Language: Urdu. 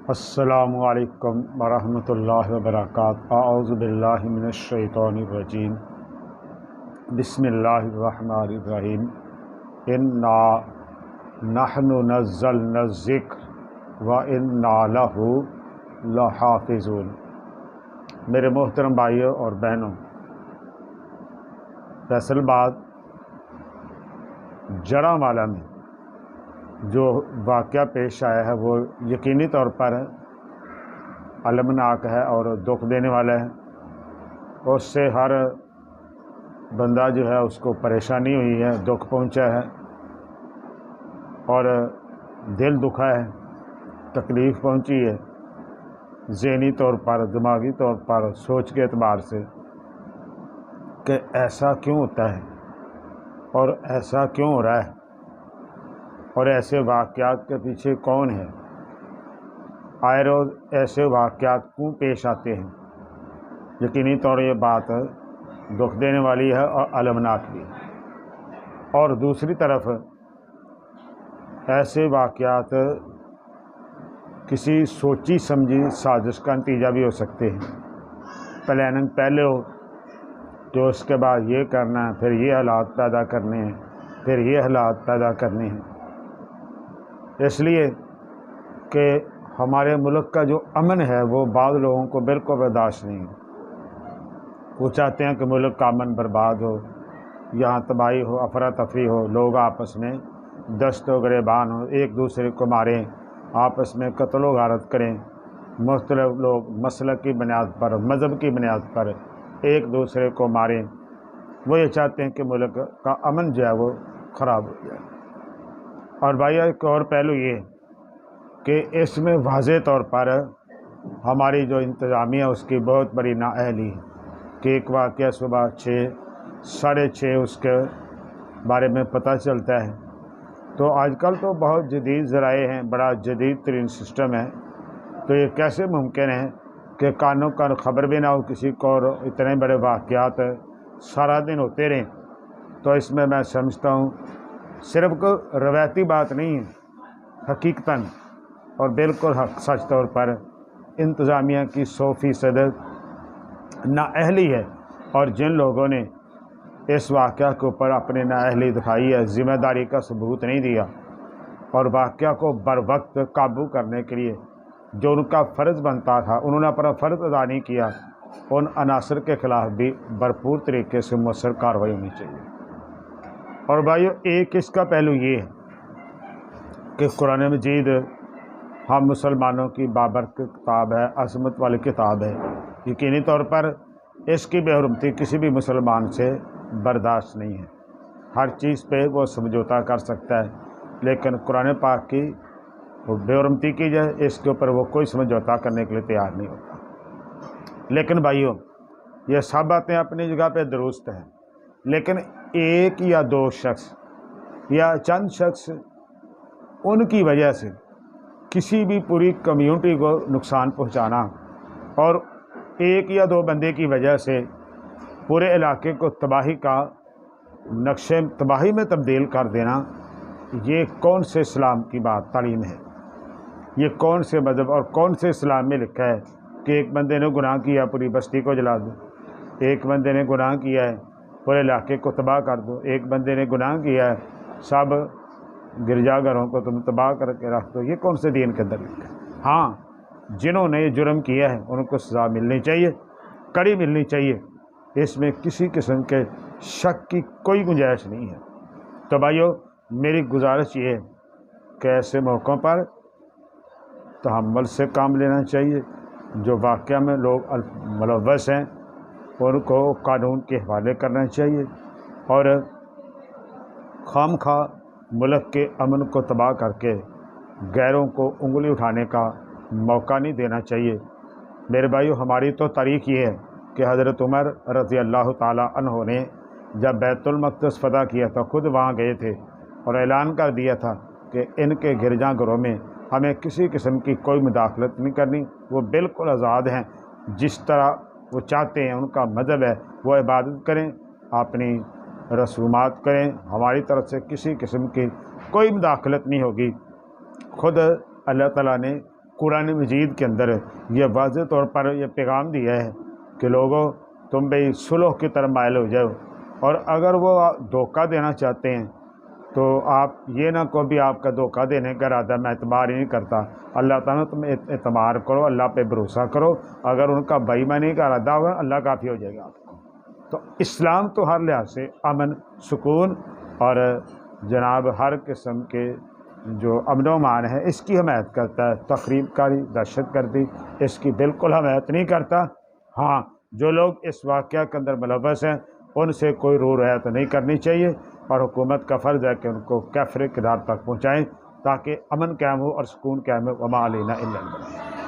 السلام علیکم ورحمۃ اللہ وبرکاتہ۔ اعوذ باللہ من الشیطان الرجیم، بسم اللہ الرحمن الرحیم۔ انا نحن نزلنا الذکر وانا لہ لحافظون۔ میرے محترم بھائیوں اور بہنوں، فیصل آباد جڑاں میں جو واقعہ پیش آیا ہے وہ یقینی طور پر المناک ہے اور دکھ دینے والا ہے، اور اس سے ہر بندہ جو ہے اس کو پریشانی ہوئی ہے، دکھ پہنچا ہے اور دل دکھا ہے، تکلیف پہنچی ہے ذہنی طور پر، دماغی طور پر، سوچ کے اعتبار سے کہ ایسا کیوں ہوتا ہے اور ایسا کیوں ہو رہا ہے، اور ایسے واقعات کے پیچھے کون ہے، آئے روز ایسے واقعات کیوں پیش آتے ہیں۔ یقینی طور یہ بات دکھ دینے والی ہے اور المناک بھی ہے، اور دوسری طرف ایسے واقعات کسی سوچی سمجھی سازش کا نتیجہ بھی ہو سکتے ہیں۔ پلاننگ پہلے ہو تو اس کے بعد یہ کرنا ہے، پھر یہ حالات پیدا کرنے ہیں، پھر یہ حالات پیدا کرنے ہیں، اس لیے کہ ہمارے ملک کا جو امن ہے وہ بعض لوگوں کو بالکل برداشت نہیں ہے۔ وہ چاہتے ہیں کہ ملک کا امن برباد ہو، یہاں تباہی ہو، افراتفری ہو، لوگ آپس میں دست و گریبان ہو، ایک دوسرے کو ماریں، آپس میں قتل و غارت کریں، مختلف لوگ مسلک کی بنیاد پر، مذہب کی بنیاد پر ایک دوسرے کو ماریں۔ وہ یہ چاہتے ہیں کہ ملک کا امن جو ہے وہ خراب ہو جائے۔ اور بھائی ایک اور پہلو یہ کہ اس میں واضح طور پر ہماری جو انتظامیہ اس کی بہت بڑی نااہلی ہے کہ ایک واقعہ صبح 6:30 اس کے بارے میں پتہ چلتا ہے، تو آج کل تو بہت جدید ذرائع ہیں، بڑا جدید ترین سسٹم ہے، تو یہ کیسے ممکن ہے کہ کانوں کان خبر بھی نہ ہو کسی کو اور اتنے بڑے واقعات سارا دن ہوتے رہیں۔ تو اس میں سمجھتا ہوں صرف کوئی روایتی بات نہیں ہے، حقیقتاً اور بالکل سچ طور پر انتظامیہ کی 100% نااہلی ہے، اور جن لوگوں نے اس واقعہ کے اوپر اپنی نااہلی دکھائی ہے، ذمہ داری کا ثبوت نہیں دیا، اور واقعہ کو بر وقت قابو کرنے کے لیے جو ان کا فرض بنتا تھا انہوں نے اپنا فرض ادا نہیں کیا، ان عناصر کے خلاف بھی بھرپور طریقے سے مؤثر کارروائی ہونی چاہیے۔ اور بھائیو ایک اس کا پہلو یہ ہے کہ قرآن مجید ہم مسلمانوں کی بابرکت کتاب ہے، عظمت والی کتاب ہے، یقینی طور پر اس کی بے حرمتی کسی بھی مسلمان سے برداشت نہیں ہے۔ ہر چیز پہ وہ سمجھوتا کر سکتا ہے، لیکن قرآن پاک کی بے حرمتی کی جائے اس کے اوپر وہ کوئی سمجھوتا کرنے کے لیے تیار نہیں ہوتا۔ لیکن بھائیوں یہ سب باتیں اپنی جگہ پہ درست ہیں، لیکن ایک یا دو شخص یا چند شخص ان کی وجہ سے کسی بھی پوری کمیونٹی کو نقصان پہنچانا، اور ایک یا دو بندے کی وجہ سے پورے علاقے کو تباہی کا نقشے تباہی میں تبدیل کر دینا، یہ کون سے اسلام کی بات تعلیم ہے؟ یہ کون سے مذہب اور کون سے اسلام میں لکھا ہے کہ ایک بندے نے گناہ کیا پوری بستی کو جلا دو، ایک بندے نے گناہ کیا ہے پورے علاقے کو تباہ کر دو، ایک بندے نے گناہ کیا ہے سب گرجا گھروں کو تم تباہ کر کے رکھ دو؟ یہ کون سے دین کے اندر لکھا ہے؟ ہاں، جنہوں نے یہ جرم کیا ہے ان کو سزا ملنی چاہیے، کڑی ملنی چاہیے، اس میں کسی قسم کے شک کی کوئی گنجائش نہیں ہے۔ تو بھائیو میری گزارش یہ ہے کہ ایسے موقعوں پر تحمل سے کام لینا چاہیے، جو واقعہ میں لوگ ملوث ہیں ان کو قانون کے حوالے کرنا چاہیے، اور خام خواہ ملک کے امن کو تباہ کر کے غیروں کو انگلی اٹھانے کا موقع نہیں دینا چاہیے۔ میرے بھائیو ہماری تو تاریخ یہ ہے کہ حضرت عمر رضی اللہ تعالیٰ عنہ نے جب بیت المقدس فتح کیا تھا خود وہاں گئے تھے اور اعلان کر دیا تھا کہ ان کے گرجا گھروں میں ہمیں کسی قسم کی کوئی مداخلت نہیں کرنی، وہ بالکل آزاد ہیں، جس طرح وہ چاہتے ہیں ان کا مذہب ہے وہ عبادت کریں، اپنی رسومات کریں، ہماری طرف سے کسی قسم کی کوئی مداخلت نہیں ہوگی۔ خود اللہ تعالیٰ نے قرآن مجید کے اندر یہ واضح طور پر یہ پیغام دیا ہے کہ لوگوں تم بھی صلح کی طرف مائل ہو جاؤ، اور اگر وہ دھوکہ دینا چاہتے ہیں تو آپ یہ نہ کو بھی آپ کا دھوکہ دینے کا ارادہ میں اعتبار ہی نہیں کرتا، اللہ تعالیٰ تم اعتبار کرو، اللہ پہ بھروسہ کرو، اگر ان کا بے ایمانی کا ارادہ ہوگا اللہ کافی ہو جائے گا آپ کو۔ تو اسلام تو ہر لحاظ سے امن، سکون اور جناب ہر قسم کے جو امن و امان ہے اس کی حمایت کرتا ہے، تخریب کاری، دہشت گردی اس کی بالکل حمایت نہیں کرتا۔ ہاں جو لوگ اس واقعہ کے اندر ملوث ہیں ان سے کوئی رو رعایت نہیں کرنی چاہیے، اور حکومت کا فرض ہے کہ ان کو کیفر کردار تک پہنچائیں تاکہ امن قائم ہو اور سکون قائم ہو، وما علینا الا البلاغ۔